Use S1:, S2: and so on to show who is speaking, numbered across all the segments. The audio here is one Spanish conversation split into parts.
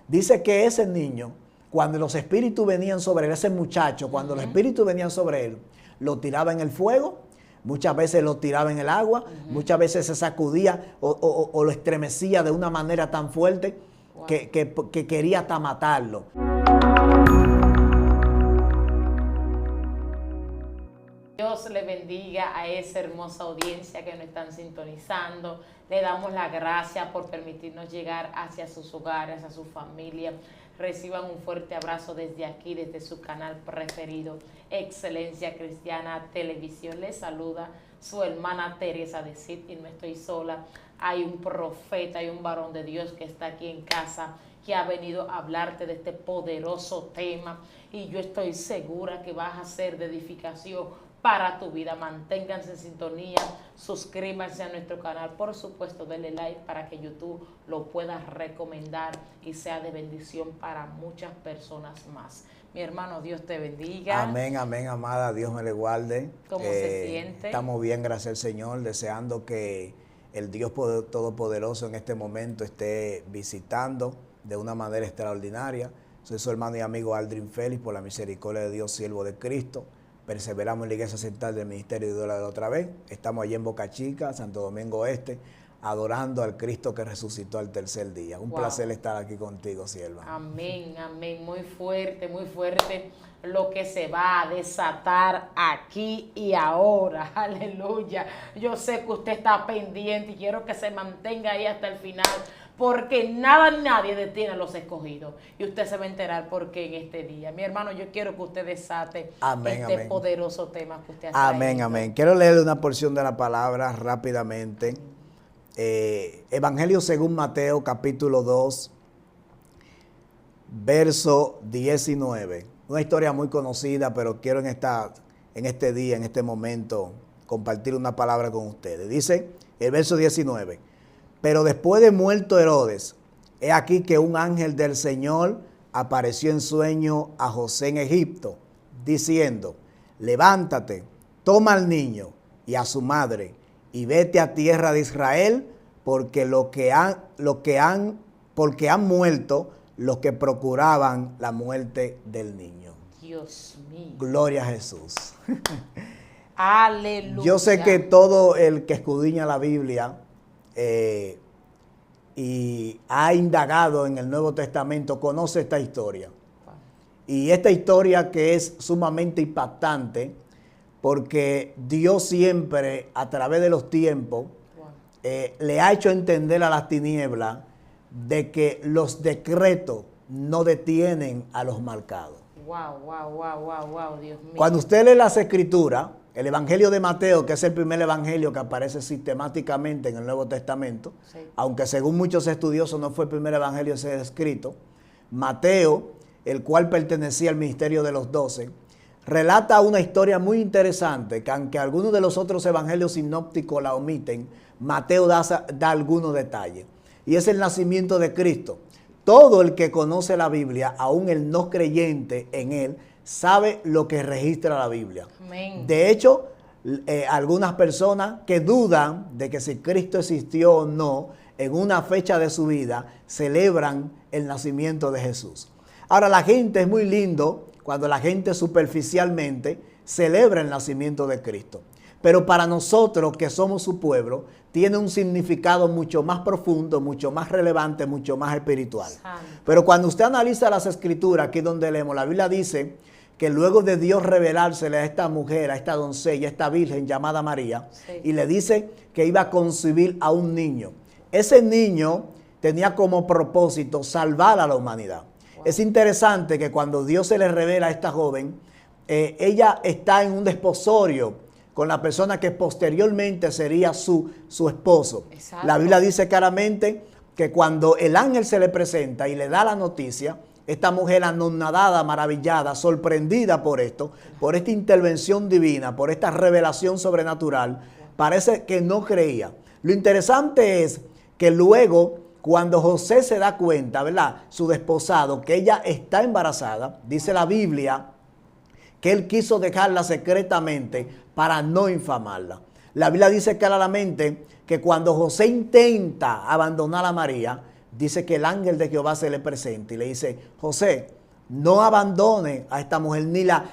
S1: Dice que ese niño, cuando los espíritus venían sobre él, ese muchacho, cuando los espíritus venían sobre él, lo tiraba en el fuego, muchas veces lo tiraba en el agua, muchas veces se sacudía o lo estremecía de una manera tan fuerte que quería hasta matarlo.
S2: Dios le bendiga a esa hermosa audiencia que nos están sintonizando. Le damos la gracia por permitirnos llegar hacia sus hogares, a su familia. Reciban un fuerte abrazo desde aquí, desde su canal preferido, Excelencia Cristiana Televisión. Les saluda su hermana Teresa de Cid y no estoy sola. Hay un profeta, hay un varón de Dios que está aquí en casa, que ha venido a hablarte de este poderoso tema y yo estoy segura que vas a ser de edificación para tu vida. Manténganse en sintonía, suscríbanse a nuestro canal, por supuesto denle like para que YouTube lo pueda recomendar y sea de bendición para muchas personas más. Mi hermano, Dios te bendiga.
S1: Amén, amén, amada, Dios me le guarde.
S2: ¿Cómo se siente?
S1: Estamos bien, gracias al Señor, deseando que el Dios Todopoderoso en este momento esté visitando de una manera extraordinaria. Soy su hermano y amigo Aldrin Félix, por la misericordia de Dios, siervo de Cristo. Perseveramos en la iglesia central del Ministerio de Dios de otra vez. Estamos allí en Boca Chica, Santo Domingo Este, adorando al Cristo que resucitó al tercer día. Un placer estar aquí contigo, sierva.
S2: Amén, amén. Muy fuerte lo que se va a desatar aquí y ahora. Aleluya. Yo sé que usted está pendiente y quiero que se mantenga ahí hasta el final, porque nada ni nadie detiene a los escogidos. Y usted se va a enterar por qué en este día. Mi hermano, yo quiero que usted desate este poderoso tema que usted ha traído.
S1: Amén, amén. Quiero leerle una porción de la palabra rápidamente. Evangelio según Mateo, capítulo 2, verso 19. Una historia muy conocida, pero quiero en este día, en este momento, compartir una palabra con ustedes. Dice el verso 19. Pero después de muerto Herodes, he aquí que un ángel del Señor apareció en sueño a José en Egipto, diciendo: levántate, toma al niño y a su madre, y vete a tierra de Israel, porque han muerto los que procuraban la muerte del niño.
S2: Dios mío.
S1: Gloria a Jesús.
S2: Aleluya.
S1: Yo sé que todo el que escudriña la Biblia y ha indagado en el Nuevo Testamento conoce esta historia. Y esta historia que es sumamente impactante, porque Dios siempre, a través de los tiempos, le ha hecho entender a las tinieblas de que los decretos no detienen a los marcados.
S2: Wow, Dios mío.
S1: Cuando usted lee las Escrituras, el Evangelio de Mateo, que es el primer evangelio que aparece sistemáticamente en el Nuevo Testamento, sí, aunque según muchos estudiosos no fue el primer evangelio a ser escrito, Mateo, el cual pertenecía al ministerio de los 12, relata una historia muy interesante, que aunque algunos de los otros evangelios sinópticos la omiten, Mateo da algunos detalles. Y es el nacimiento de Cristo. Todo el que conoce la Biblia, aún el no creyente en él, sabe lo que registra la Biblia.
S2: Amén.
S1: De hecho, algunas personas que dudan de que si Cristo existió o no, en una fecha de su vida, celebran el nacimiento de Jesús. Ahora, la gente es muy lindo cuando la gente superficialmente celebra el nacimiento de Cristo. Pero para nosotros que somos su pueblo, tiene un significado mucho más profundo, mucho más relevante, mucho más espiritual. Pero cuando usted analiza las Escrituras, aquí donde leemos, la Biblia dice que luego de Dios revelársele a esta mujer, a esta doncella, a esta virgen llamada María, sí, y le dice que iba a concebir a un niño. Ese niño tenía como propósito salvar a la humanidad. Wow. Es interesante que cuando Dios se le revela a esta joven, ella está en un desposorio con la persona que posteriormente sería su esposo. Exacto. La Biblia dice claramente que cuando el ángel se le presenta y le da la noticia, esta mujer anonadada, maravillada, sorprendida por esto, por esta intervención divina, por esta revelación sobrenatural, parece que no creía. Lo interesante es que luego, cuando José se da cuenta, ¿verdad?, su desposado, que ella está embarazada, dice la Biblia que él quiso dejarla secretamente para no infamarla. La Biblia dice claramente que cuando José intenta abandonar a María, dice que el ángel de Jehová se le presenta y le dice, José, no abandone a esta mujer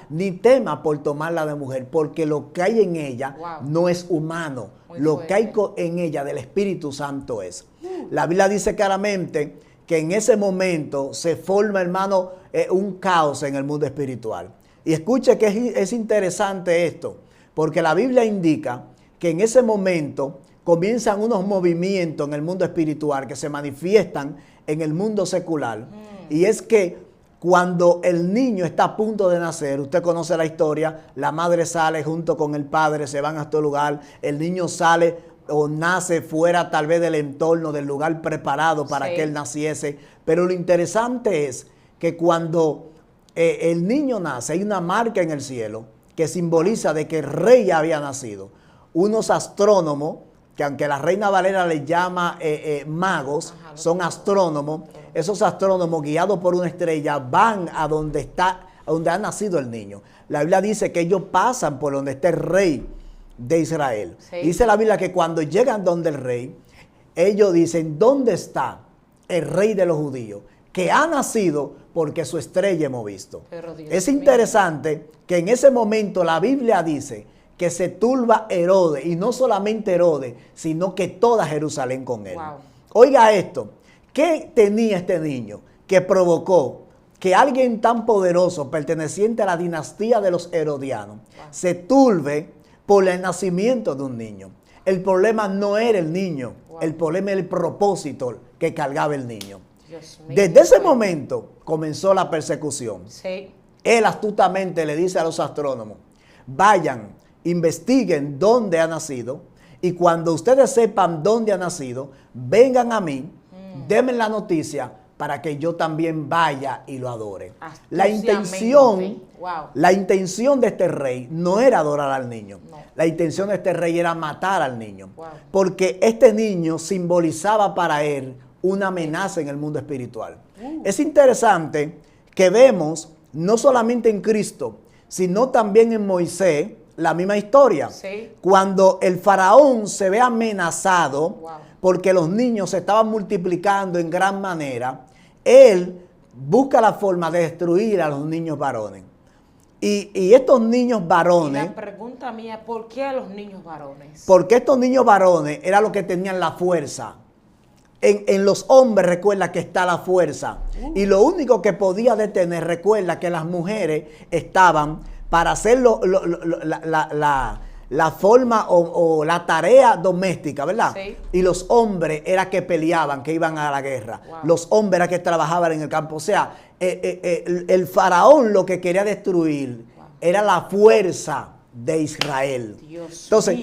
S1: ni tema por tomarla de mujer, porque lo que hay en ella no es humano. Lo que hay en ella del Espíritu Santo es. La Biblia dice claramente que en ese momento se forma, hermano, un caos en el mundo espiritual. Y escuche que es interesante esto, porque la Biblia indica que en ese momento comienzan unos movimientos en el mundo espiritual que se manifiestan en el mundo secular. Y es que cuando el niño está a punto de nacer, usted conoce la historia, la madre sale junto con el padre, se van a este lugar, el niño sale o nace fuera tal vez del entorno, del lugar preparado para que él naciese. Pero lo interesante es que cuando el niño nace, hay una marca en el cielo que simboliza de que el rey ya había nacido. Unos astrónomos, que aunque la Reina Valera les llama magos, son astrónomos. Esos astrónomos, guiados por una estrella, van a donde ha nacido el niño. La Biblia dice que ellos pasan por donde está el rey de Israel. Dice la Biblia que cuando llegan donde el rey, ellos dicen, ¿dónde está el rey de los judíos? Que ha nacido porque su estrella hemos visto. Es interesante que en ese momento la Biblia dice que se turba Herodes, y no solamente Herodes, sino que toda Jerusalén con él. Oiga esto, ¿qué tenía este niño que provocó que alguien tan poderoso, perteneciente a la dinastía de los herodianos, se turbe por el nacimiento de un niño? El problema no era el niño, el problema era el propósito que cargaba el niño. Desde ese momento comenzó la persecución. Él astutamente le dice a los astrónomos, vayan, investiguen dónde ha nacido, y cuando ustedes sepan dónde ha nacido, vengan a mí, denme la noticia para que yo también vaya y lo adore. La intención de este rey no era adorar al niño. La intención de este rey era matar al niño. Porque este niño simbolizaba para él una amenaza en el mundo espiritual. Es interesante que vemos, no solamente en Cristo, sino también en Moisés, la misma historia. Cuando el faraón se ve amenazado porque los niños se estaban multiplicando en gran manera, él busca la forma de destruir a los niños varones. Y estos niños varones...
S2: Y la pregunta mía, ¿por qué a los niños varones?
S1: Porque estos niños varones eran los que tenían la fuerza. En los hombres recuerda que está la fuerza. Y lo único que podía detener, recuerda que las mujeres estaban para hacer la forma o la tarea doméstica, ¿verdad? Y los hombres era que peleaban, que iban a la guerra. Los hombres era que trabajaban en el campo. O sea, el faraón lo que quería destruir era la fuerza de Israel. Entonces,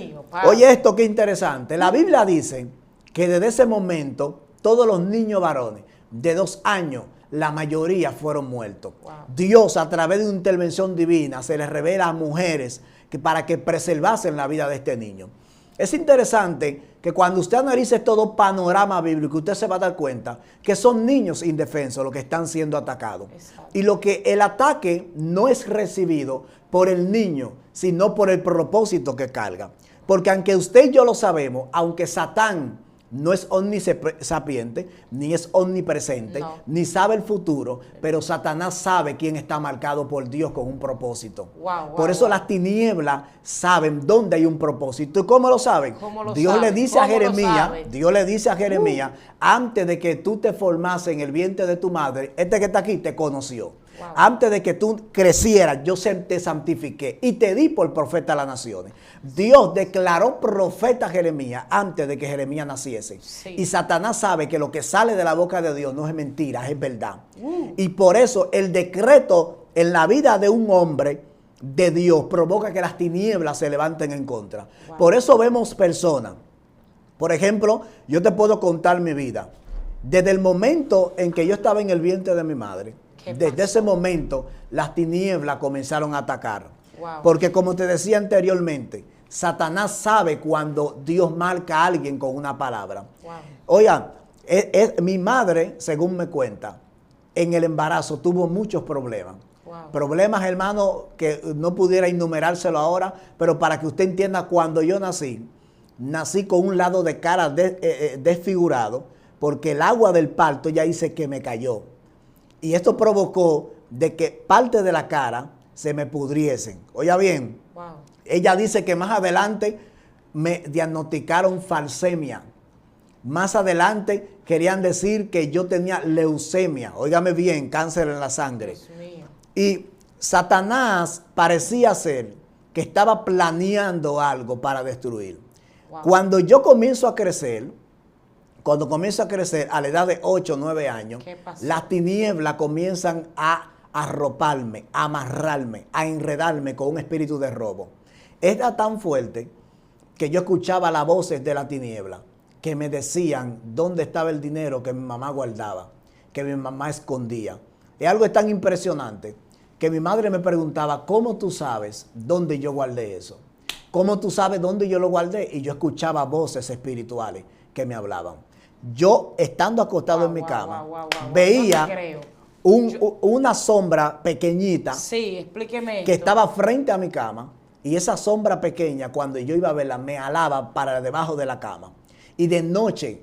S1: oye esto qué interesante. La Biblia dice que desde ese momento todos los niños varones de 2 años, la mayoría fueron muertos. Dios, a través de una intervención divina, se les revela a mujeres para que preservasen la vida de este niño. Es interesante que cuando usted analice todo panorama bíblico, usted se va a dar cuenta que son niños indefensos los que están siendo atacados. Y lo que el ataque no es recibido por el niño, sino por el propósito que carga. Porque aunque usted y yo lo sabemos, aunque Satán no es omnisapiente, ni es omnipresente, ni sabe el futuro, pero Satanás sabe quién está marcado por Dios con un propósito. Por eso las tinieblas saben dónde hay un propósito. ¿Y cómo lo saben? Dios le dice a Jeremías, antes de que tú te formases en el vientre de tu madre, este que está aquí te conoció. Antes de que tú crecieras, yo te santifiqué y te di por profeta a las naciones. Dios declaró profeta a Jeremías antes de que Jeremías naciese. Y Satanás sabe que lo que sale de la boca de Dios no es mentira, es verdad. Y por eso el decreto en la vida de un hombre de Dios provoca que las tinieblas se levanten en contra. Por eso vemos personas. Por ejemplo, yo te puedo contar mi vida. Desde el momento en que yo estaba en el vientre de mi madre, desde ese momento las tinieblas comenzaron a atacar. Porque como te decía anteriormente, Satanás sabe cuando Dios marca a alguien con una palabra. Oiga, mi madre, según me cuenta, en el embarazo tuvo muchos problemas. Problemas, hermano, que no pudiera enumerárselo ahora, pero para que usted entienda, cuando yo nací con un lado de cara desfigurado, porque el agua del parto ya dice que me cayó. Y esto provocó de que parte de la cara se me pudriesen. Oiga bien,
S2: Wow.
S1: ella dice que más adelante me diagnosticaron falsemia. Más adelante querían decir que yo tenía leucemia. Óigame bien, cáncer en la sangre.
S2: Dios mío.
S1: Y Satanás parecía ser que estaba planeando algo para destruir.
S2: Wow.
S1: Cuando yo comienzo a crecer, a la edad de 8 o 9 años,
S2: ¿Qué pasó?
S1: las tinieblas comienzan a arroparme, a amarrarme, a enredarme con un espíritu de robo. Era tan fuerte que yo escuchaba las voces de la tiniebla que me decían dónde estaba el dinero que mi mamá guardaba, que mi mamá escondía. Es algo tan impresionante que mi madre me preguntaba, ¿cómo tú sabes dónde yo guardé eso? ¿Cómo tú sabes dónde yo lo guardé? Y yo escuchaba voces espirituales que me hablaban. Yo, estando acostado en mi cama, veía
S2: No te creo.
S1: una sombra pequeñita
S2: Sí, explíqueme
S1: que
S2: esto.
S1: estaba frente a mi cama, y esa sombra pequeña, cuando yo iba a verla, me alaba para debajo de la cama. Y de noche,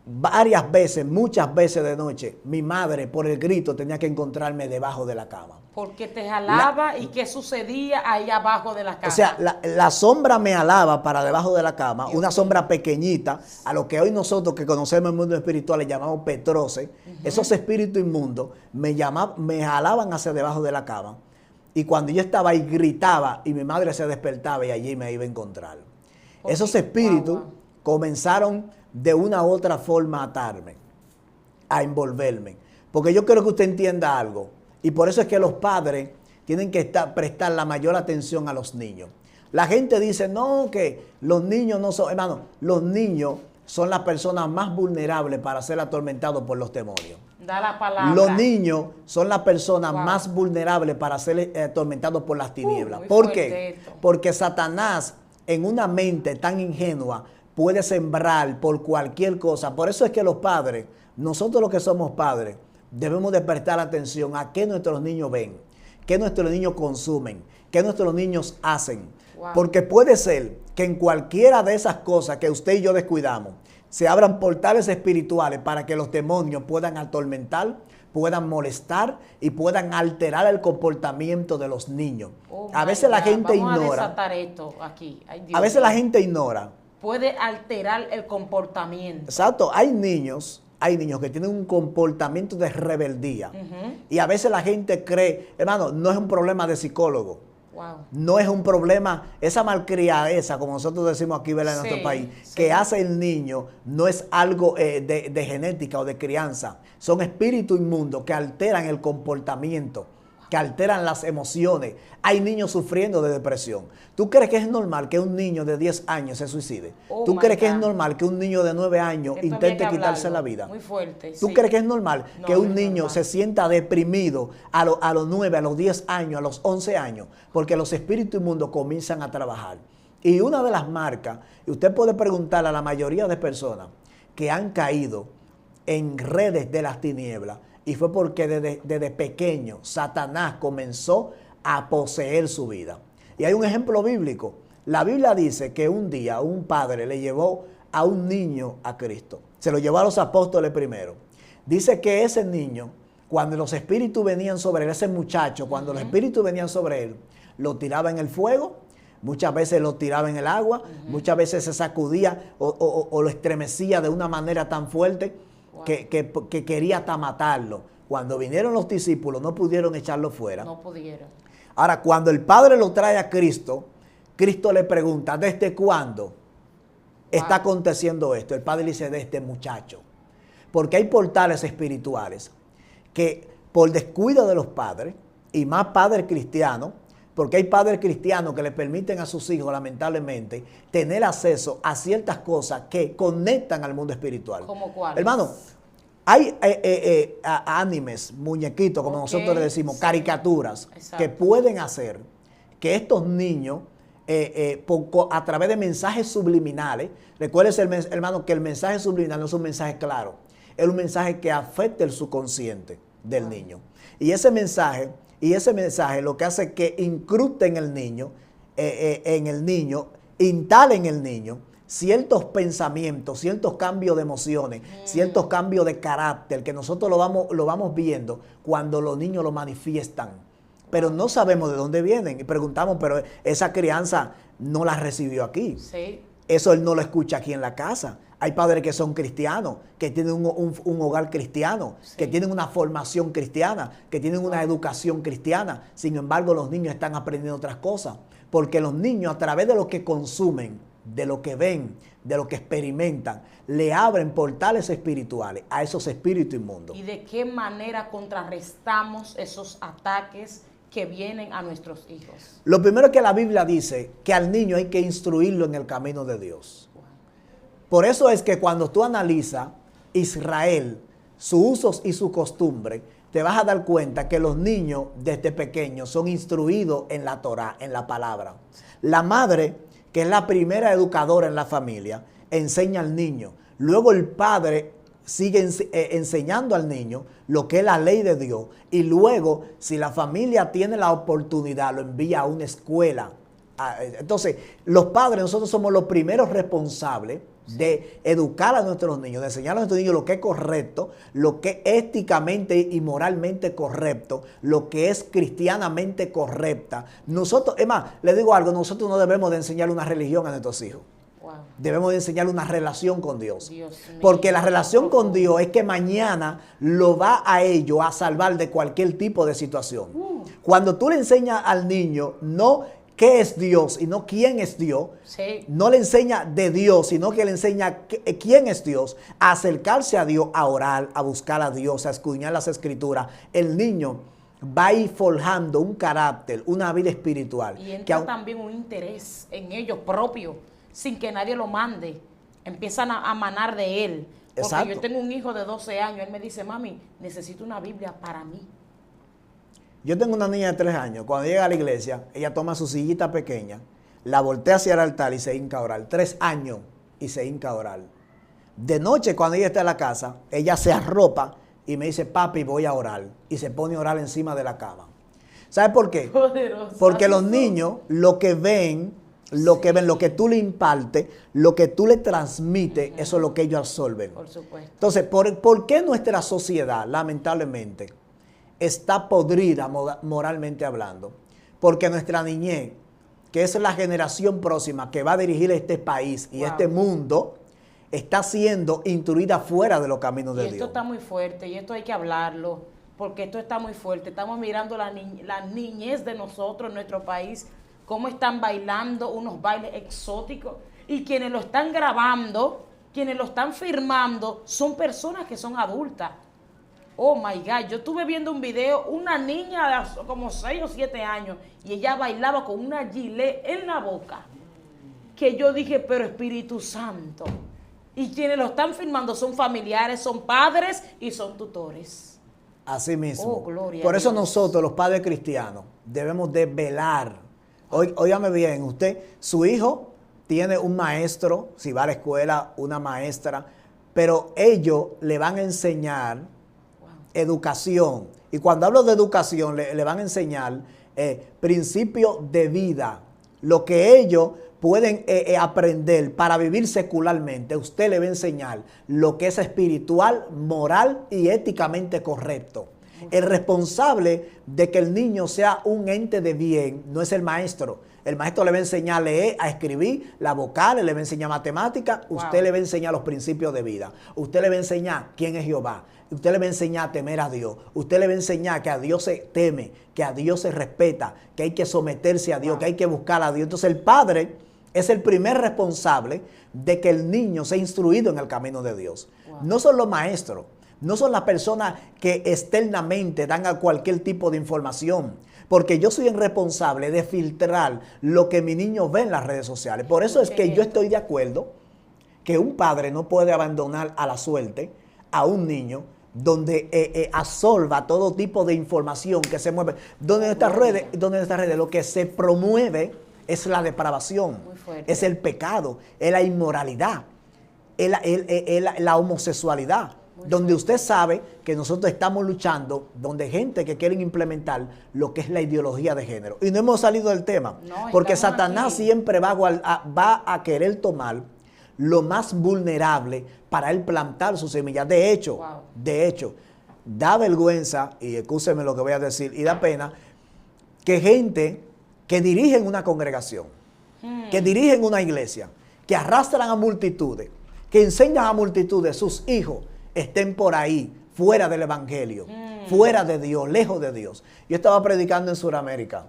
S1: varias veces, muchas veces de noche, mi madre por el grito tenía que encontrarme debajo de la cama.
S2: Porque te jalaba y qué sucedía ahí abajo de la cama.
S1: O sea, la sombra me alaba para debajo de la cama,
S2: Dios
S1: una
S2: mío.
S1: sombra pequeñita, a lo que hoy nosotros que conocemos el mundo espiritual le llamamos petroce. Esos espíritus inmundos me jalaban hacia debajo de la cama. Y cuando yo estaba ahí gritaba y mi madre se despertaba y allí me iba a encontrar.
S2: Ok,
S1: Esos espíritus
S2: wow.
S1: comenzaron de una u otra forma a atarme, a envolverme. Porque yo quiero que usted entienda algo. Y por eso es que los padres tienen que prestar la mayor atención a los niños. La gente dice, no, que los niños no son, hermano, los niños son las personas más vulnerables para ser atormentados por los demonios.
S2: Da la palabra.
S1: Los niños son las personas
S2: Wow.
S1: más vulnerables para ser atormentados por las tinieblas.
S2: Muy
S1: ¿Por
S2: fuerte
S1: qué?
S2: esto.
S1: Porque Satanás en una mente tan ingenua puede sembrar por cualquier cosa. Por eso es que los padres, nosotros los que somos padres, debemos de prestar atención a qué nuestros niños ven, qué nuestros niños consumen, qué nuestros niños hacen.
S2: Wow.
S1: Porque puede ser que en cualquiera de esas cosas que usted y yo descuidamos, se abran portales espirituales para que los demonios puedan atormentar, puedan molestar y puedan alterar el comportamiento de los niños.
S2: Oh
S1: A
S2: my
S1: veces la
S2: God.
S1: gente
S2: Vamos a
S1: ignora.
S2: desatar esto aquí. Ay, Dios
S1: A veces la
S2: mío.
S1: gente ignora.
S2: Puede alterar el comportamiento.
S1: Exacto, hay niños que tienen un comportamiento de rebeldía.
S2: Ujú.
S1: Y a veces la gente cree, hermano, no es un problema de psicólogo.
S2: Wow.
S1: No es un problema, esa malcriadeza, como nosotros decimos aquí, ¿verdad? En
S2: Sí,
S1: nuestro país,
S2: sí.
S1: que hace el niño, no es algo de genética o de crianza. Son espíritus inmundos que alteran el comportamiento, que alteran las emociones. Hay niños sufriendo de depresión. ¿Tú crees que es normal que un niño de 10 años se suicide?
S2: Oh
S1: ¿Tú
S2: my
S1: crees que es
S2: God.
S1: normal que un niño de 9 años
S2: Esto había
S1: intente
S2: que
S1: quitarse
S2: hablarlo.
S1: la vida?
S2: Muy fuerte.
S1: ¿Tú
S2: sí.
S1: crees que es normal
S2: No,
S1: que
S2: no
S1: un
S2: es
S1: niño
S2: normal.
S1: se sienta deprimido a los 9, a los 10 años, a los 11 años? Porque los espíritus inmundos comienzan a trabajar. Y una de las marcas, y usted puede preguntar a la mayoría de personas que han caído en redes de las tinieblas, y fue porque desde pequeño Satanás comenzó a poseer su vida. Y hay un ejemplo bíblico. La Biblia dice que un día un padre le llevó a un niño a Cristo. Se lo llevó a los apóstoles primero. Dice que ese niño, cuando los espíritus venían sobre él, ese muchacho, cuando los espíritus venían sobre él, lo tiraba en el fuego, muchas veces lo tiraba en el agua, muchas veces se sacudía o lo estremecía de una manera tan fuerte que quería hasta matarlo. Cuando vinieron los discípulos no pudieron echarlo fuera.
S2: No pudieron.
S1: Ahora, cuando el Padre lo trae a Cristo, Cristo le pregunta, ¿desde cuándo está aconteciendo esto? El Padre le dice, de este muchacho. Porque hay portales espirituales que por descuido de los padres, y más padres cristianos, porque hay padres cristianos que le permiten a sus hijos, lamentablemente, tener acceso a ciertas cosas que conectan al mundo espiritual.
S2: ¿Cómo cuáles?
S1: Hermano, hay animes, muñequitos, como
S2: Ok,
S1: nosotros le decimos,
S2: sí.
S1: caricaturas,
S2: Exacto.
S1: que pueden hacer que estos niños, a través de mensajes subliminales, recuérdese, hermano, que el mensaje subliminal no es un mensaje claro, es un mensaje que afecta el subconsciente del niño. Y ese mensaje lo que hace es que incruste en el niño, instale en el niño ciertos pensamientos, ciertos cambios de emociones, ciertos cambios de carácter que nosotros lo vamos viendo cuando los niños lo manifiestan. Pero no sabemos de dónde vienen y preguntamos, pero esa crianza no la recibió aquí.
S2: Sí.
S1: Eso él no lo escucha aquí en la casa. Hay padres que son cristianos, que tienen un hogar cristiano,
S2: Sí.
S1: que tienen una formación cristiana, que tienen una educación cristiana. Sin embargo, los niños están aprendiendo otras cosas. Porque los niños, a través de lo que consumen, de lo que ven, de lo que experimentan, le abren portales espirituales a esos espíritus inmundos.
S2: ¿Y de qué manera contrarrestamos esos ataques que vienen a nuestros hijos?
S1: Lo primero es que la Biblia dice que al niño hay que instruirlo en el camino de Dios. Por eso es que cuando tú analizas Israel, sus usos y su costumbre, te vas a dar cuenta que los niños desde pequeños son instruidos en la Torá, en la palabra. La madre, que es la primera educadora en la familia, enseña al niño. Luego el padre sigue enseñando al niño lo que es la ley de Dios. Y luego, si la familia tiene la oportunidad, lo envía a una escuela. Entonces, los padres, nosotros somos los primeros responsables de educar a nuestros niños, de enseñar a nuestros niños lo que es correcto, lo que es éticamente y moralmente correcto, lo que es cristianamente correcta. Nosotros, es más, le digo algo, nosotros no debemos de enseñarle una religión a nuestros hijos.
S2: Wow.
S1: Debemos de enseñarle una relación con Dios.
S2: Dios mío.
S1: Porque la relación con Dios es que mañana lo va a ellos a salvar de cualquier tipo de situación. Cuando tú le enseñas al niño, no qué es Dios y no quién es Dios,
S2: Sí.
S1: no le enseña de Dios, sino que le enseña quién es Dios, a acercarse a Dios, a orar, a buscar a Dios, a escudriñar las escrituras. El niño va a ir forjando un carácter, una vida espiritual.
S2: Y entra también un interés en ellos propios, sin que nadie lo mande. Empiezan a manar de él. Porque
S1: Exacto.
S2: yo tengo un hijo de 12 años, él me dice, mami, necesito una Biblia para mí.
S1: Yo tengo una niña de 3 años, cuando llega a la iglesia, ella toma su sillita pequeña, la voltea hacia el altar y se hinca a orar. 3 años y se hinca a orar. De noche, cuando ella está en la casa, ella se arropa y me dice, papi, voy a orar. Y se pone a orar encima de la cama. ¿Sabes por qué?
S2: Poderoso.
S1: Porque los niños lo que ven, lo que tú le impartes, lo que tú le transmites, eso es lo que ellos absorben.
S2: Por supuesto.
S1: Entonces, ¿por qué nuestra sociedad, lamentablemente, está podrida moralmente hablando? Porque nuestra niñez, que es la generación próxima que va a dirigir este país y este mundo, está siendo instruida fuera de los caminos de
S2: Y esto
S1: Dios.
S2: está muy fuerte y esto hay que hablarlo, porque esto está muy fuerte. Estamos mirando la niñez de nosotros en nuestro país, cómo están bailando unos bailes exóticos y quienes lo están grabando, quienes lo están firmando, son personas que son adultas. Oh my God, yo estuve viendo un video, una niña de como 6 o 7 años y ella bailaba con una gilet en la boca. Que yo dije, pero Espíritu Santo. Y quienes lo están filmando son familiares, son padres y son tutores.
S1: Así mismo.
S2: Oh, gloria
S1: Por
S2: a
S1: eso
S2: Dios.
S1: nosotros, los padres cristianos, debemos de velar. Óigame bien, usted, su hijo tiene un maestro, si va a la escuela, una maestra, pero ellos le van a enseñar educación. Y cuando hablo de educación, le van a enseñar principios de vida, lo que ellos pueden aprender para vivir secularmente. Usted le va a enseñar lo que es espiritual, moral y éticamente correcto. El responsable de que el niño sea un ente de bien no es el maestro. El maestro le va a enseñar a leer, a escribir, las vocales, le va a enseñar matemáticas. Usted le va a enseñar los principios de vida. Usted le va a enseñar quién es Jehová. Usted le va a enseñar a temer a Dios. Usted le va a enseñar que a Dios se teme, que a Dios se respeta, que hay que someterse a Dios, que hay que buscar a Dios. Entonces el padre es el primer responsable de que el niño sea instruido en el camino de Dios. No son los maestros, no son las personas que externamente dan a cualquier tipo de información, porque yo soy el responsable de filtrar lo que mi niño ve en las redes sociales. Por eso es que yo estoy de acuerdo que un padre no puede abandonar a la suerte a un niño donde absorba todo tipo de información que se mueve. Donde en estas redes lo que se promueve es la depravación, es el pecado, es la inmoralidad, es la homosexualidad. Donde usted sabe que nosotros estamos luchando, donde hay gente que quieren implementar lo que es la ideología de género. Y no hemos salido del tema, porque Satanás siempre va a querer tomar lo más vulnerable para él plantar su semilla. De hecho, da vergüenza, y escúcheme lo que voy a decir, y da pena, que gente que dirigen una congregación, que dirigen una iglesia, que arrastran a multitudes, que enseñan a multitudes, sus hijos estén por ahí, fuera del evangelio, fuera de Dios, lejos de Dios. Yo estaba predicando en Sudamérica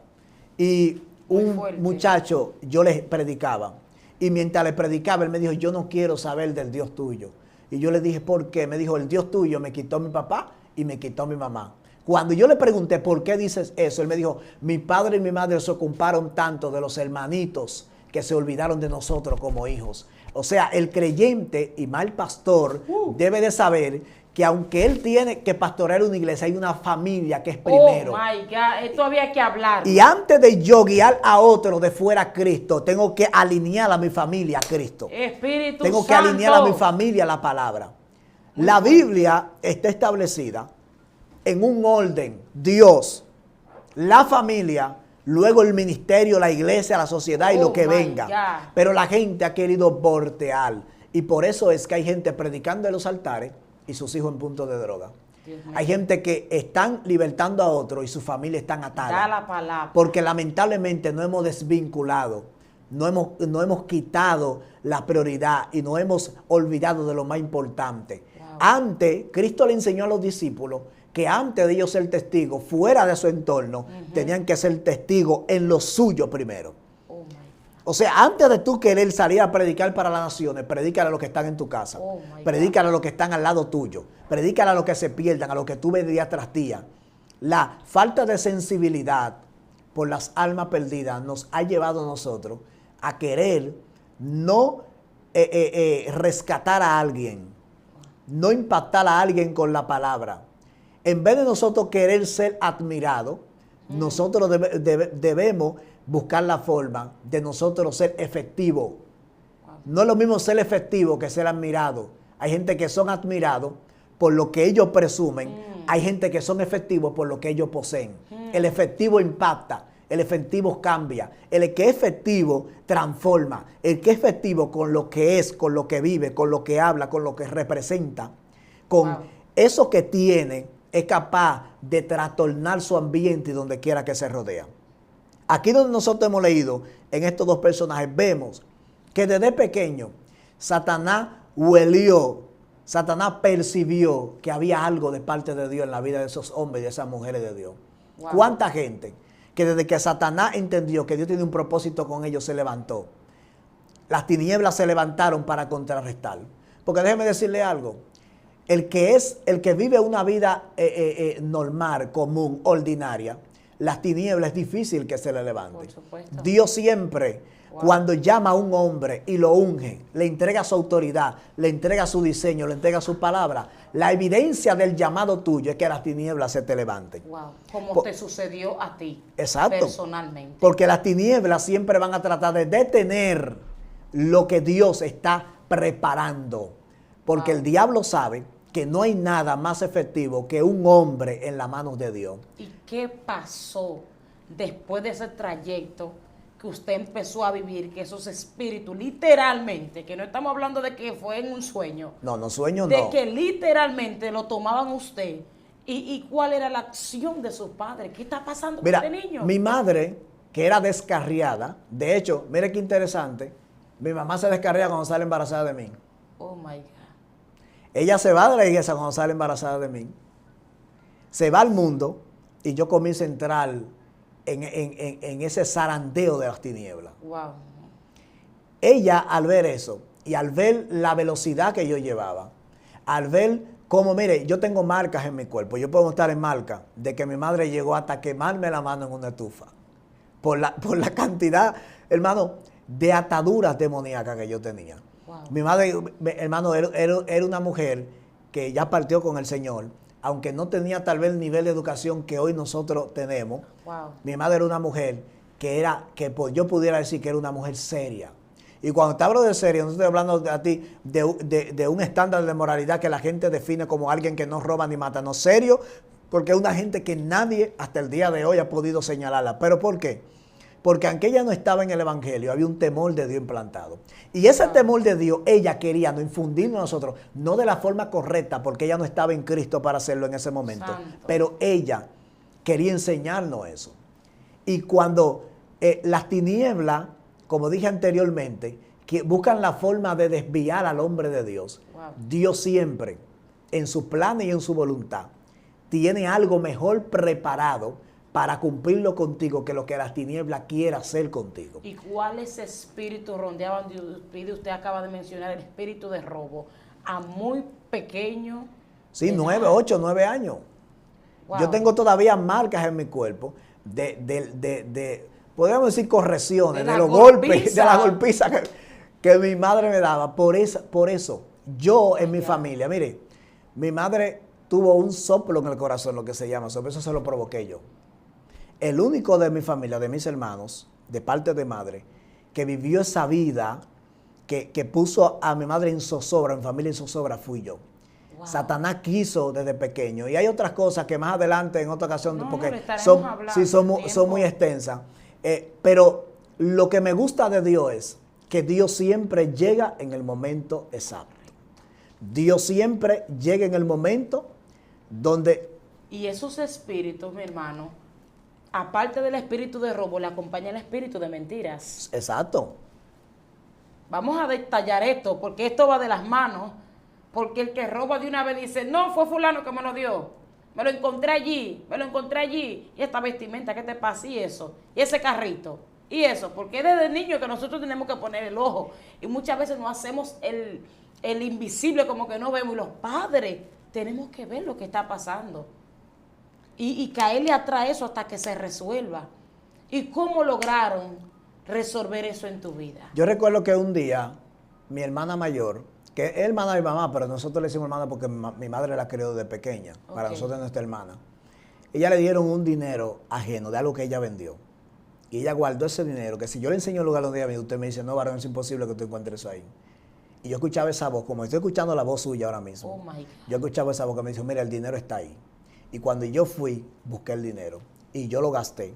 S1: y un muchacho, yo le predicaba, y mientras le predicaba, él me dijo, yo no quiero saber del Dios tuyo. Y yo le dije, ¿por qué? Me dijo, el Dios tuyo me quitó mi papá y me quitó mi mamá. Cuando yo le pregunté, ¿por qué dices eso? Él me dijo, mi padre y mi madre se ocuparon tanto de los hermanitos que se olvidaron de nosotros como hijos. O sea, el creyente y mal pastor debe de saber que aunque él tiene que pastorear una iglesia, hay una familia que es primero.
S2: Oh my God, esto había que hablar.
S1: Y antes de yo guiar a otro de fuera a Cristo, tengo que alinear a mi familia a Cristo.
S2: Espíritu
S1: Tengo que
S2: Santo.
S1: alinear a mi familia a la palabra. La Biblia está establecida en un orden. Dios, la familia, luego el ministerio, la iglesia, la sociedad y lo que venga.
S2: God.
S1: Pero la gente ha querido voltear. Y por eso es que hay gente predicando en los altares y sus hijos en punto de droga. Hay gente que están libertando a otro y su familia están atadas.
S2: Da la palabra.
S1: Porque lamentablemente no hemos desvinculado, no hemos quitado la prioridad y no hemos olvidado de lo más importante.
S2: Wow.
S1: Antes, Cristo le enseñó a los discípulos que antes de ellos ser testigos fuera de su entorno, tenían que ser testigos en lo suyo primero.
S2: Oh my God.
S1: O sea, antes de tú querer salir a predicar para las naciones, predícale a los que están en tu casa.
S2: Oh my
S1: Predícale a los que están al lado tuyo. Predícale a los que se pierdan, a los que tú ves día tras día. La falta de sensibilidad por las almas perdidas nos ha llevado a nosotros a querer no rescatar a alguien, no impactar a alguien con la palabra. En vez de nosotros querer ser admirados, nosotros debemos buscar la forma de nosotros ser efectivos. No es lo mismo ser efectivo que ser admirado. Hay gente que son admirados por lo que ellos presumen. Hay gente que son efectivos por lo que ellos poseen. El efectivo impacta. El efectivo cambia. El que es efectivo transforma. El que es efectivo con lo que es, con lo que vive, con lo que habla, con lo que representa, con eso que tiene, es capaz de trastornar su ambiente y donde quiera que se rodea. Aquí donde nosotros hemos leído en estos dos personajes, vemos que desde pequeño Satanás huelió, Satanás percibió que había algo de parte de Dios en la vida de esos hombres y de esas mujeres de Dios. Wow. ¿Cuánta gente que desde que Satanás entendió que Dios tiene un propósito con ellos se levantó? Las tinieblas se levantaron para contrarrestar. Porque déjeme decirle algo. El que vive una vida normal, común, ordinaria, las tinieblas es difícil que se le levante.
S2: Por supuesto.
S1: Dios siempre, cuando llama a un hombre y lo unge, le entrega su autoridad, le entrega su diseño, le entrega su palabra, la evidencia del llamado tuyo es que las tinieblas se te levanten.
S2: Wow. Como te sucedió a ti.
S1: Exacto.
S2: Personalmente.
S1: Porque las tinieblas siempre van a tratar de detener lo que Dios está preparando. Porque el diablo sabe que no hay nada más efectivo que un hombre en las manos de Dios.
S2: ¿Y qué pasó después de ese trayecto que usted empezó a vivir, que esos espíritus literalmente, que no estamos hablando de que fue en un sueño?
S1: No, sueño no.
S2: De que literalmente lo tomaban usted. ¿Y cuál era la acción de su padre? ¿Qué está pasando con este niño?
S1: Mi madre, que era descarriada, de hecho, mire qué interesante, mi mamá se descarría cuando sale embarazada de mí.
S2: Oh my God.
S1: Ella se va de la iglesia cuando sale embarazada de mí. Se va al mundo y yo comienzo a entrar en ese zarandeo de las tinieblas.
S2: Wow.
S1: Ella, al ver eso y al ver la velocidad que yo llevaba, al ver cómo, mire, yo tengo marcas en mi cuerpo, yo puedo estar en marca de que mi madre llegó hasta quemarme la mano en una estufa. Por la cantidad, hermano, de ataduras demoníacas que yo tenía. Wow. Mi madre, hermano, era una mujer que ya partió con el Señor, aunque no tenía tal vez el nivel de educación que hoy nosotros tenemos. Wow. Mi madre era una mujer que yo pudiera decir que era una mujer seria. Y cuando te hablo de serio, no estoy hablando a ti de un estándar de moralidad que la gente define como alguien que no roba ni mata. No, serio, porque es una gente que nadie hasta el día de hoy ha podido señalarla. ¿Pero por qué? Porque aunque ella no estaba en el Evangelio, había un temor de Dios implantado. Y ese temor de Dios, ella quería no infundirnos a nosotros, no de la forma correcta, porque ella no estaba en Cristo para hacerlo en ese momento.
S2: Santo.
S1: Pero ella quería enseñarnos eso. Y cuando las tinieblas, como dije anteriormente, que buscan la forma de desviar al hombre de Dios,
S2: Wow.
S1: Dios siempre, en su plan y en su voluntad, tiene algo mejor preparado para cumplirlo contigo que lo que las tinieblas quiera hacer contigo.
S2: ¿Y cuáles espíritus rondeaban de usted? Usted acaba de mencionar el espíritu de robo a muy pequeño.
S1: Sí,
S2: edad.
S1: 9, 8, 9 años.
S2: Wow.
S1: Yo tengo todavía marcas en mi cuerpo podríamos decir correcciones,
S2: De
S1: de
S2: la
S1: los golpes,
S2: golpiza.
S1: de la golpiza que mi madre me daba. Por eso, yo en mi familia, mire, mi madre tuvo un soplo en el corazón, lo que se llama soplo, eso se lo provoqué yo. El único de mi familia, de mis hermanos, de parte de madre, que vivió esa vida, que puso a mi madre en zozobra, a mi familia en zozobra, fui yo.
S2: Wow.
S1: Satanás quiso desde pequeño. Y hay otras cosas que más adelante, en otra ocasión,
S2: No,
S1: porque
S2: le estaremos
S1: son,
S2: hablando
S1: sí, son,
S2: en
S1: son
S2: tiempo.
S1: muy extensas. Pero lo que me gusta de Dios es que Dios siempre llega en el momento exacto. Dios siempre llega en el momento donde...
S2: Y esos espíritus, mi hermano, aparte del espíritu de robo, le acompaña el espíritu de mentiras.
S1: Exacto.
S2: Vamos a detallar esto, porque esto va de las manos. Porque el que roba de una vez dice, no, fue fulano que me lo dio. Me lo encontré allí. Y esta vestimenta, ¿qué te pasa? Y eso. Y ese carrito. Y eso. Porque desde niño que nosotros tenemos que poner el ojo. Y muchas veces no hacemos el invisible, como que no vemos. Y los padres tenemos que ver lo que está pasando. Y caerle atrás eso hasta que se resuelva. ¿Y cómo lograron resolver eso en tu vida?
S1: Yo recuerdo que un día, mi hermana mayor, que es hermana de mi mamá, pero nosotros le decimos hermana porque mi madre la crió desde pequeña.
S2: Ok.
S1: Para nosotros es nuestra hermana. Ella le dieron un dinero ajeno de algo que ella vendió. Y ella guardó ese dinero, que si yo le enseño el lugar donde ella vive, usted me dice, no, varón, es imposible que tú encuentres eso ahí. Y yo escuchaba esa voz, como estoy escuchando la voz suya ahora mismo.
S2: Oh my God.
S1: Yo escuchaba esa voz que me dijo, mira, el dinero está ahí. Y cuando yo fui, busqué el dinero. Y yo lo gasté.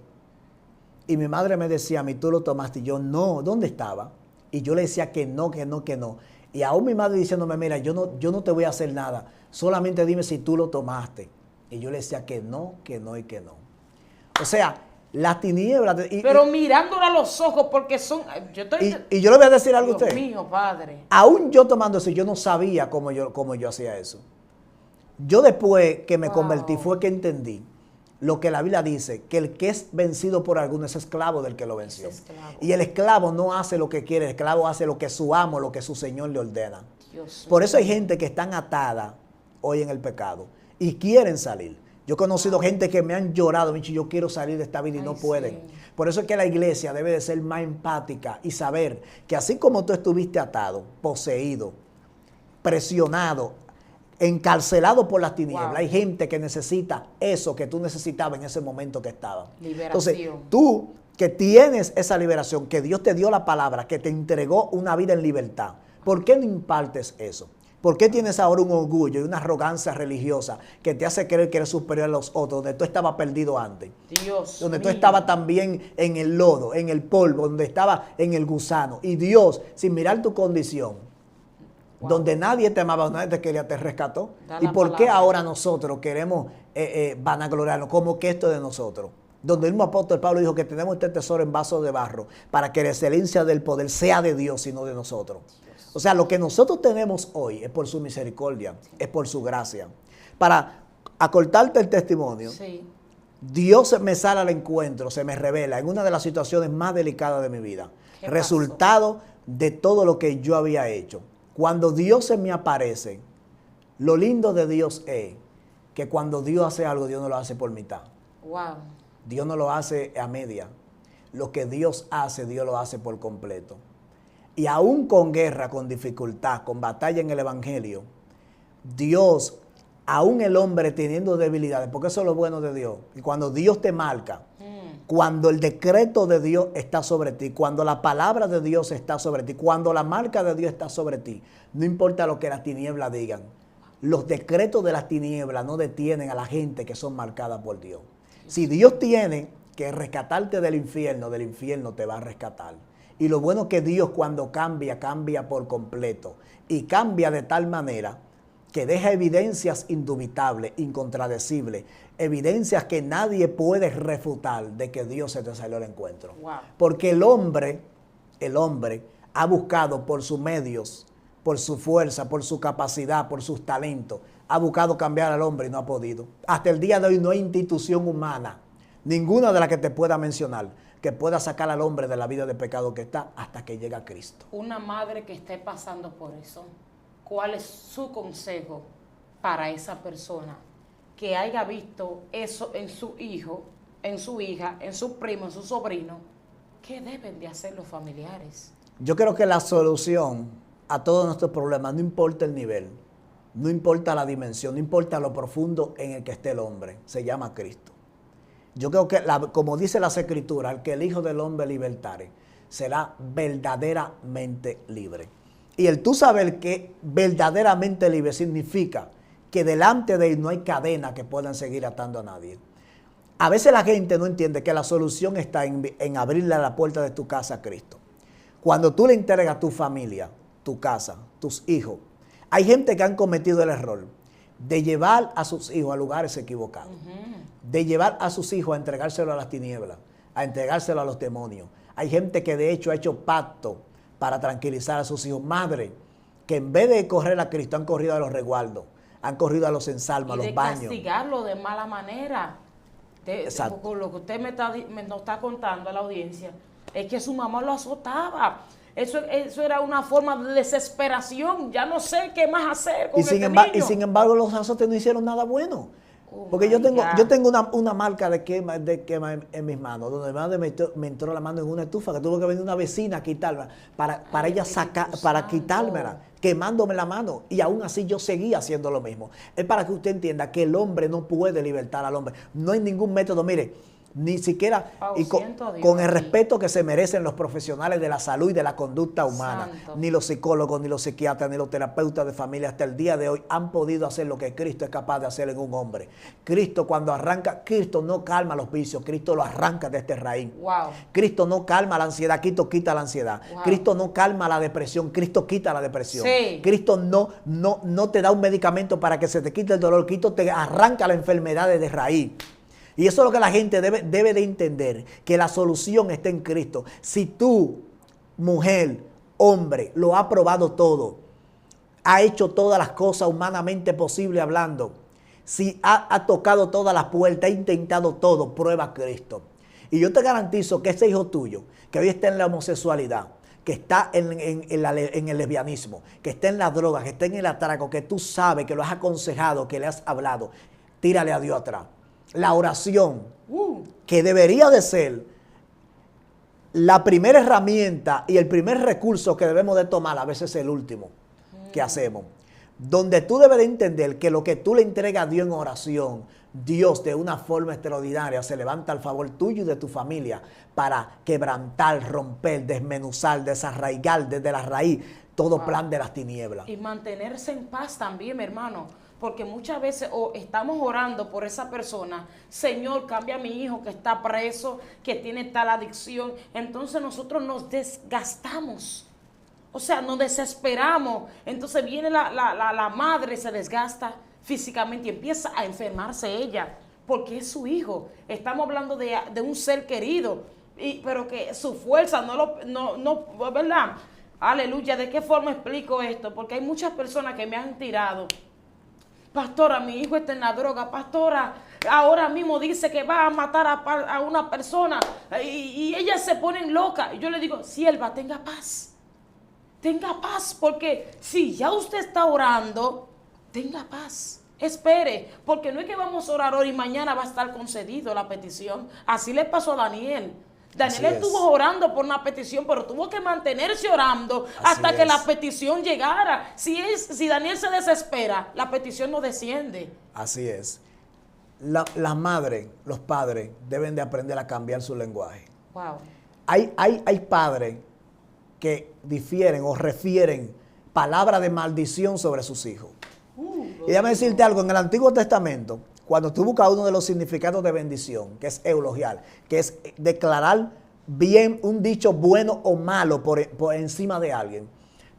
S1: Y mi madre me decía a mí, tú lo tomaste. Y yo, no, ¿dónde estaba? Y yo le decía que no, que no, que no. Y aún mi madre diciéndome, mira, yo no te voy a hacer nada. Solamente dime si tú lo tomaste. Y yo le decía que no, que no y que no. O sea, las tinieblas...
S2: Pero mirándola a los ojos, porque son...
S1: Y yo le voy a decir algo a
S2: Dios
S1: usted.
S2: mío, padre.
S1: Aún yo tomando eso, yo no sabía cómo yo hacía eso. Yo después que me convertí fue que entendí lo que la Biblia dice, que el que es vencido por alguno es esclavo del que lo venció. Y el esclavo no hace lo que quiere, el esclavo hace lo que su amo, lo que su Señor le ordena.
S2: Dios
S1: Por eso hay
S2: mío.
S1: gente que están atada hoy en el pecado y quieren salir. Yo he conocido gente que me han llorado, me han dicho, yo quiero salir de esta vida y no
S2: Ay,
S1: pueden.
S2: sí.
S1: Por eso es que la iglesia debe de ser más empática y saber que así como tú estuviste atado, poseído, presionado, encarcelado por las tinieblas,
S2: Wow.
S1: hay gente que necesita eso que tú necesitabas en ese momento que estaba.
S2: Liberación.
S1: Entonces, tú que tienes esa liberación, que Dios te dio la palabra, que te entregó una vida en libertad, ¿por qué no impartes eso? ¿Por qué tienes ahora un orgullo y una arrogancia religiosa que te hace creer que eres superior a los otros, donde tú estabas perdido antes?
S2: Dios
S1: Donde tú
S2: mío.
S1: estabas también en el lodo, en el polvo, donde estabas en el gusano. Y Dios, sin mirar tu condición,
S2: Wow.
S1: donde nadie te amaba, nadie te quería, te rescató.
S2: Da
S1: ¿Y
S2: la
S1: por qué
S2: palabra.
S1: ahora nosotros queremos vanagloriarnos? Como que esto es de nosotros. Donde el mismo apóstol Pablo dijo que tenemos este tesoro en vasos de barro para que la excelencia del poder sea de Dios y no de nosotros. O sea, lo que nosotros tenemos hoy es por su misericordia, es por su gracia. Para acortarte el testimonio,
S2: Sí.
S1: Dios me sale al encuentro, se me revela en una de las situaciones más delicadas de mi vida.
S2: ¿Qué
S1: Resultado de todo lo que yo había hecho. Cuando Dios se me aparece, lo lindo de Dios es que cuando Dios hace algo, Dios no lo hace por mitad.
S2: Wow.
S1: Dios no lo hace a media. Lo que Dios hace, Dios lo hace por completo. Y aún con guerra, con dificultad, con batalla en el Evangelio, Dios, aún el hombre teniendo debilidades, porque eso es lo bueno de Dios. Y cuando Dios te marca, cuando el decreto de Dios está sobre ti, cuando la palabra de Dios está sobre ti, cuando la marca de Dios está sobre ti, no importa lo que las tinieblas digan, los decretos de las tinieblas no detienen a la gente que son marcadas por Dios. Si Dios tiene que rescatarte del infierno te va a rescatar. Y lo bueno es que Dios cuando cambia, cambia por completo. Y cambia de tal manera que deja evidencias indubitables, incontradecibles, evidencias que nadie puede refutar de que Dios se te salió al encuentro.
S2: Wow.
S1: Porque el hombre ha buscado por sus medios, por su fuerza, por su capacidad, por sus talentos, ha buscado cambiar al hombre y no ha podido. Hasta el día de hoy no hay institución humana, ninguna de las que te pueda mencionar, que pueda sacar al hombre de la vida de pecado que está hasta que llega Cristo.
S2: Una madre que esté pasando por eso, ¿cuál es su consejo para esa persona que haya visto eso en su hijo, en su hija, en su primo, en su sobrino? ¿Qué deben de hacer los familiares?
S1: Yo creo que la solución a todos nuestros problemas, no importa el nivel, no importa la dimensión, no importa lo profundo en el que esté el hombre, se llama Cristo. Yo creo que, como dice las Escrituras, el que el Hijo del Hombre libertare será verdaderamente libre. Y el tú saber que verdaderamente libre significa que delante de él no hay cadena que puedan seguir atando a nadie. A veces la gente no entiende que la solución está en abrirle la puerta de tu casa a Cristo. Cuando tú le entregas tu familia, tu casa, tus hijos, hay gente que han cometido el error de llevar a sus hijos a lugares equivocados, de llevar a sus hijos a entregárselo a las tinieblas, a entregárselo a los demonios. Hay gente que de hecho ha hecho pacto para tranquilizar a sus hijos. Madre, que en vez de correr a Cristo han corrido a los resguardos, han corrido a los ensalmos, a los baños.
S2: Y de castigarlo de mala manera.
S1: Exacto.
S2: Lo que usted nos está contando a la audiencia es que su mamá lo azotaba. Eso era una forma de desesperación. Ya no sé qué más hacer con este niño.
S1: Y sin embargo los azotes no hicieron nada bueno. Porque yo tengo una marca de quema en mis manos, donde mi madre me entró la mano en una estufa, que tuvo que venir una vecina a quitármela, para ella sacar, para quitármela, quemándome la mano. Y aún así yo seguía haciendo lo mismo. Es para que usted entienda que el hombre no puede libertar al hombre. No hay ningún método, mire, ni siquiera y con el respeto que se merecen los profesionales de la salud y de la conducta humana.
S2: Santo.
S1: Ni los psicólogos, ni los psiquiatras, ni los terapeutas de familia hasta el día de hoy han podido hacer lo que Cristo es capaz de hacer en un hombre. Cristo cuando arranca, Cristo no calma los vicios, Cristo lo arranca desde raíz.
S2: Wow.
S1: Cristo no calma la ansiedad, Cristo quita la ansiedad.
S2: Wow.
S1: Cristo no calma la depresión, Cristo quita la depresión.
S2: Sí.
S1: Cristo no te da un medicamento para que se te quite el dolor, Cristo te arranca la enfermedad desde raíz. Y eso es lo que la gente debe de entender, que la solución está en Cristo. Si tú, mujer, hombre, lo ha probado todo, ha hecho todas las cosas humanamente posibles hablando, si ha tocado todas las puertas, ha intentado todo, prueba a Cristo. Y yo te garantizo que ese hijo tuyo, que hoy está en la homosexualidad, que está en el lesbianismo, que está en la droga, que está en el atraco, que tú sabes, que lo has aconsejado, que le has hablado, tírale a Dios atrás. La oración, que debería de ser la primera herramienta y el primer recurso que debemos de tomar, a veces es el último que hacemos. Donde tú debes de entender que lo que tú le entregas a Dios en oración, Dios de una forma extraordinaria se levanta al favor tuyo y de tu familia para quebrantar, romper, desmenuzar, desarraigar desde la raíz todo plan de las tinieblas.
S2: Y mantenerse en paz también, mi hermano. Porque muchas veces estamos orando por esa persona, Señor, cambia a mi hijo que está preso, que tiene tal adicción. Entonces nosotros nos desgastamos, o sea, nos desesperamos. Entonces viene la madre, se desgasta físicamente y empieza a enfermarse ella, porque es su hijo. Estamos hablando de un ser querido, pero que su fuerza no, ¿verdad? Aleluya. ¿De qué forma explico esto? Porque hay muchas personas que me han tirado. Pastora, mi hijo está en la droga. Pastora, ahora mismo dice que va a matar a una persona y ellas se ponen locas. Y yo le digo, sierva, tenga paz. Tenga paz, porque si ya usted está orando, tenga paz. Espere, porque no es que vamos a orar hoy y mañana va a estar concedido la petición. Así le pasó a Daniel. Daniel estuvo orando por una petición, pero tuvo que mantenerse orando hasta que la petición llegara. Si Daniel se desespera, la petición no desciende.
S1: Así es. Las madres, los padres deben de aprender a cambiar su lenguaje.
S2: Wow.
S1: Hay padres que difieren o refieren palabras de maldición sobre sus hijos. Y déjame decirte algo, en el Antiguo Testamento, cuando tú buscas uno de los significados de bendición, que es eulogiar, que es declarar bien un dicho bueno o malo por encima de alguien,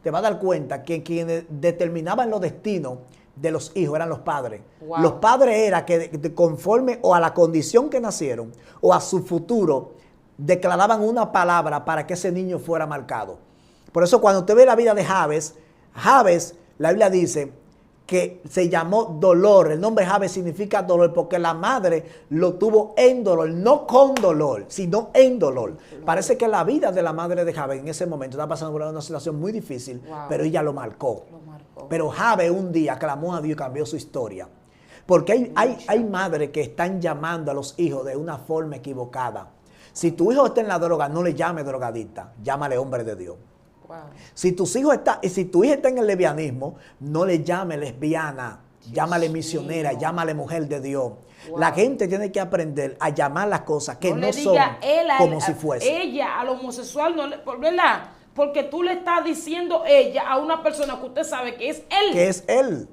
S1: te vas a dar cuenta que quienes determinaban los destinos de los hijos eran los padres.
S2: Wow.
S1: Los padres eran que conforme o a la condición que nacieron o a su futuro, declaraban una palabra para que ese niño fuera marcado. Por eso cuando usted ve la vida de Jabes, la Biblia dice que se llamó dolor. El nombre Jabes significa dolor porque la madre lo tuvo en dolor, no con dolor, sino en dolor. Parece que la vida de la madre de Jabes en ese momento estaba pasando por una situación muy difícil, wow, pero ella lo marcó. Pero Jabes un día clamó a Dios y cambió su historia. Porque hay madres que están llamando a los hijos de una forma equivocada. Si tu hijo está en la droga, no le llame drogadicta, llámale hombre de Dios. Wow. Si tu hija está en el lesbianismo, no le llame lesbiana, llámale misionera, llámale mujer de Dios. Wow. La gente tiene que aprender a llamar las cosas que no son como si fuesen.
S2: Ella, al homosexual, no le, ¿verdad? Porque tú le estás diciendo ella a una persona que usted sabe que es él.
S1: Que es él.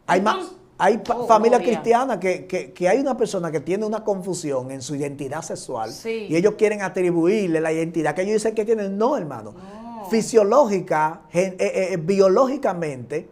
S1: Hay familias cristianas que hay una persona que tiene una confusión en su identidad sexual, sí, y ellos quieren atribuirle la identidad que ellos dicen que tienen. No, hermano. No. Fisiológica, biológicamente,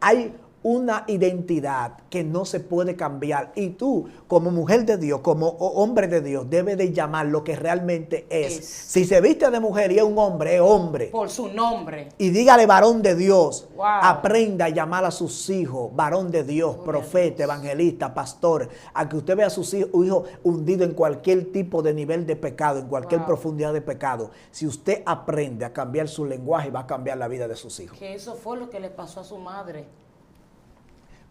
S1: hay una identidad que no se puede cambiar. Y tú, como mujer de Dios, como hombre de Dios, debes de llamar lo que realmente es. Si se viste de mujer y es un hombre, es hombre.
S2: Por su nombre.
S1: Y dígale varón de Dios. Wow. Aprenda a llamar a sus hijos varón de Dios, profeta, evangelista, pastor. A que usted vea a sus hijos hundidos en cualquier tipo de nivel de pecado, en cualquier profundidad de pecado. Si usted aprende a cambiar su lenguaje, va a cambiar la vida de sus hijos.
S2: Que eso fue lo que le pasó a su madre.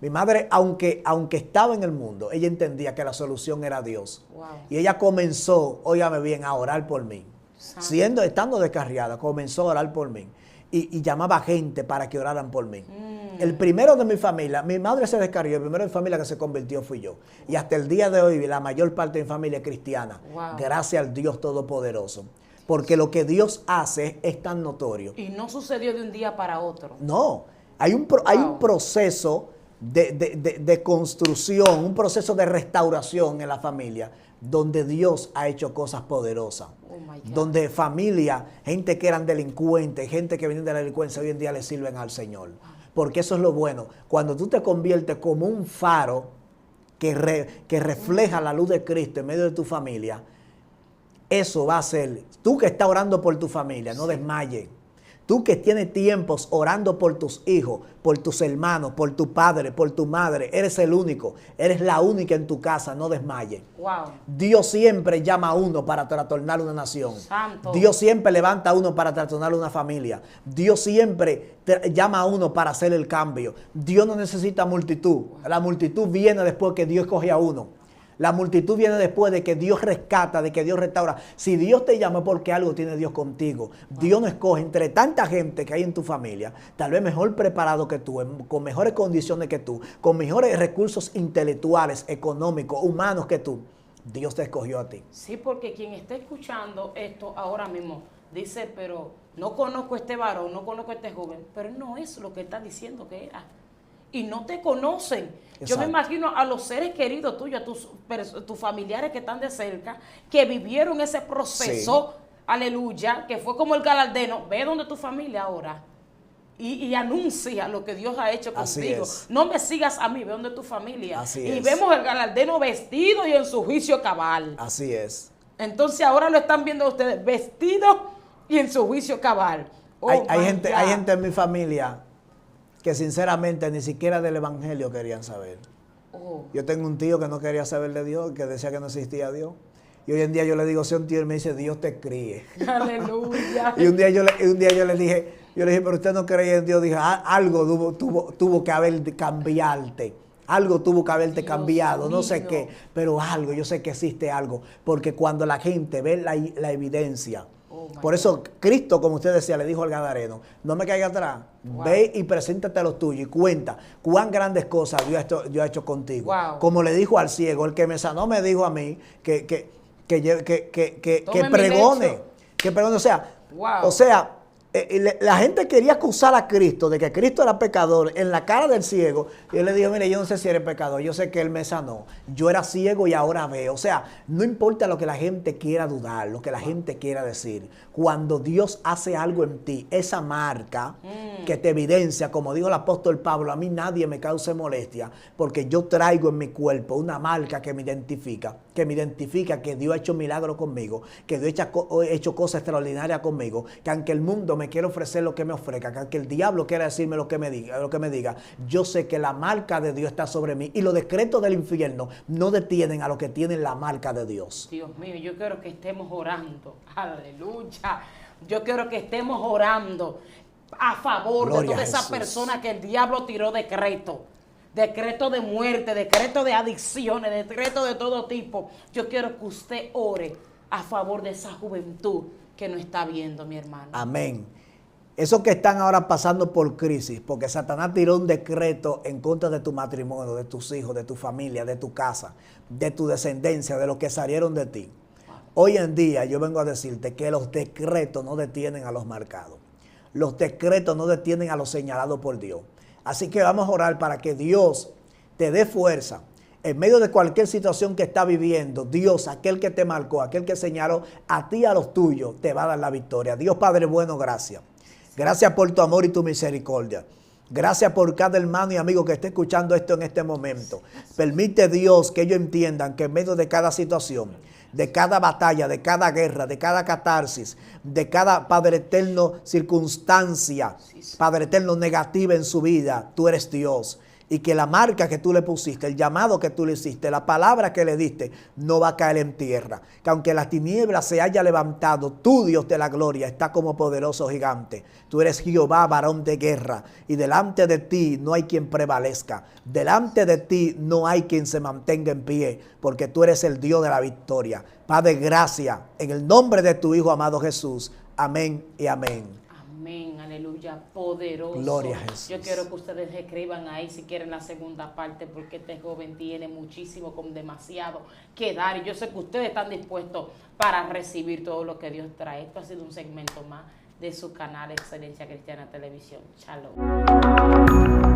S1: Mi madre, aunque estaba en el mundo, ella entendía que la solución era Dios. Wow. Y ella comenzó, óigame bien, a orar por mí. Estando descarriada, comenzó a orar por mí. Y llamaba gente para que oraran por mí. El primero de mi familia, mi madre se descarrió, el primero de mi familia que se convirtió fui yo. Y hasta el día de hoy, la mayor parte de mi familia es cristiana. Wow. Gracias al Dios Todopoderoso. Porque lo que Dios hace es tan notorio.
S2: Y no sucedió de un día para otro.
S1: No, hay un proceso de construcción, un proceso de restauración en la familia, donde Dios ha hecho cosas poderosas. Donde familia, gente que eran delincuentes, gente que venían de la delincuencia, hoy en día le sirven al Señor. Porque eso es lo bueno. Cuando tú te conviertes como un faro que refleja la luz de Cristo en medio de tu familia, eso va a ser, tú que estás orando por tu familia, no desmayes. Tú que tienes tiempos orando por tus hijos, por tus hermanos, por tu padre, por tu madre, eres el único, eres la única en tu casa, no desmayes.
S2: Wow.
S1: Dios siempre llama a uno para trastornar una nación.
S2: Santo.
S1: Dios siempre levanta a uno para trastornar una familia. Dios siempre llama a uno para hacer el cambio. Dios no necesita multitud. La multitud viene después que Dios escoge a uno. La multitud viene después de que Dios rescata, de que Dios restaura. Si Dios te llama es porque algo tiene Dios contigo. Dios no escoge entre tanta gente que hay en tu familia, tal vez mejor preparado que tú, con mejores condiciones que tú, con mejores recursos intelectuales, económicos, humanos que tú. Dios te escogió a ti.
S2: Sí, porque quien está escuchando esto ahora mismo dice, pero no conozco a este varón, no conozco a este joven, pero no es lo que está diciendo que era. Y no te conocen. Exacto. Yo me imagino a los seres queridos tuyos, a tus familiares que están de cerca, que vivieron ese proceso, sí, aleluya, que fue como el galardeno. Ve donde tu familia ahora y anuncia lo que Dios ha hecho contigo. No me sigas a mí, ve donde tu familia.
S1: Así
S2: y vemos el galardeno vestido y en su juicio cabal.
S1: Así es.
S2: Entonces ahora lo están viendo ustedes vestido y en su juicio cabal.
S1: Hay gente en mi familia que sinceramente ni siquiera del evangelio querían saber. Yo tengo un tío que no quería saber de Dios, que decía que no existía Dios. Y hoy en día yo le digo, si un tío, él me dice, Dios te críe.
S2: Aleluya.
S1: Y un día yo le dije, pero usted no creía en Dios. Dije, algo tuvo que haber cambiarte. Algo tuvo que haberte cambiado, no sé qué, pero algo, yo sé que existe algo. Porque cuando la gente ve la evidencia, por eso Cristo, como usted decía, le dijo al gadareno, no me caiga atrás, ve y preséntate a los tuyos y cuenta cuán grandes cosas Dios ha hecho contigo. Como le dijo al ciego, el que me sanó me dijo a mí que pregone, o sea, La gente quería acusar a Cristo de que Cristo era pecador en la cara del ciego. Y él le dijo, mire, yo no sé si eres pecador, yo sé que Él me sanó. Yo era ciego y ahora veo. O sea, no importa lo que la gente quiera dudar, lo que la gente quiera decir. Cuando Dios hace algo en ti, esa marca que te evidencia, como dijo el apóstol Pablo, a mí nadie me cause molestia, porque yo traigo en mi cuerpo una marca que me identifica que Dios ha hecho milagros conmigo, que Dios ha hecho cosas extraordinarias conmigo, que aunque el mundo me quiera ofrecer lo que me ofrezca, que aunque el diablo quiera decirme lo que me diga, yo sé que la marca de Dios está sobre mí y los decretos del infierno no detienen a los que tienen la marca de Dios.
S2: Dios mío, yo quiero que estemos orando, aleluya, yo quiero que estemos orando a favor Gloria de toda esa persona que el diablo tiró decreto de muerte, decreto de adicciones, decreto de todo tipo. Yo quiero que usted ore a favor de esa juventud que nos está viendo, mi hermano.
S1: Amén. Esos que están ahora pasando por crisis, porque Satanás tiró un decreto en contra de tu matrimonio, de tus hijos, de tu familia, de tu casa, de tu descendencia, de los que salieron de ti. Hoy en día yo vengo a decirte que los decretos no detienen a los marcados. Los decretos no detienen a los señalados por Dios. Así que vamos a orar para que Dios te dé fuerza. En medio de cualquier situación que está viviendo, Dios, aquel que te marcó, aquel que señaló a ti y a los tuyos, te va a dar la victoria. Dios Padre bueno, gracias. Gracias por tu amor y tu misericordia. Gracias por cada hermano y amigo que esté escuchando esto en este momento. Permite, Dios, que ellos entiendan que en medio de cada situación, de cada batalla, de cada guerra, de cada catarsis, de cada, Padre eterno, circunstancia, Padre eterno, negativa en su vida, tú eres Dios. Y que la marca que tú le pusiste, el llamado que tú le hiciste, la palabra que le diste, no va a caer en tierra. Que aunque la tiniebla se haya levantado, tú, Dios de la gloria, está como poderoso gigante. Tú eres Jehová, varón de guerra. Y delante de ti no hay quien prevalezca. Delante de ti no hay quien se mantenga en pie. Porque tú eres el Dios de la victoria. Padre, gracias. En el nombre de tu Hijo amado Jesús. Amén y amén.
S2: Amén, aleluya, poderoso.
S1: Gloria a Jesús.
S2: Yo quiero que ustedes escriban ahí si quieren la segunda parte, porque este joven tiene muchísimo, con demasiado que dar. Y yo sé que ustedes están dispuestos para recibir todo lo que Dios trae. Esto ha sido un segmento más de su canal Excelencia Cristiana Televisión. Shalom.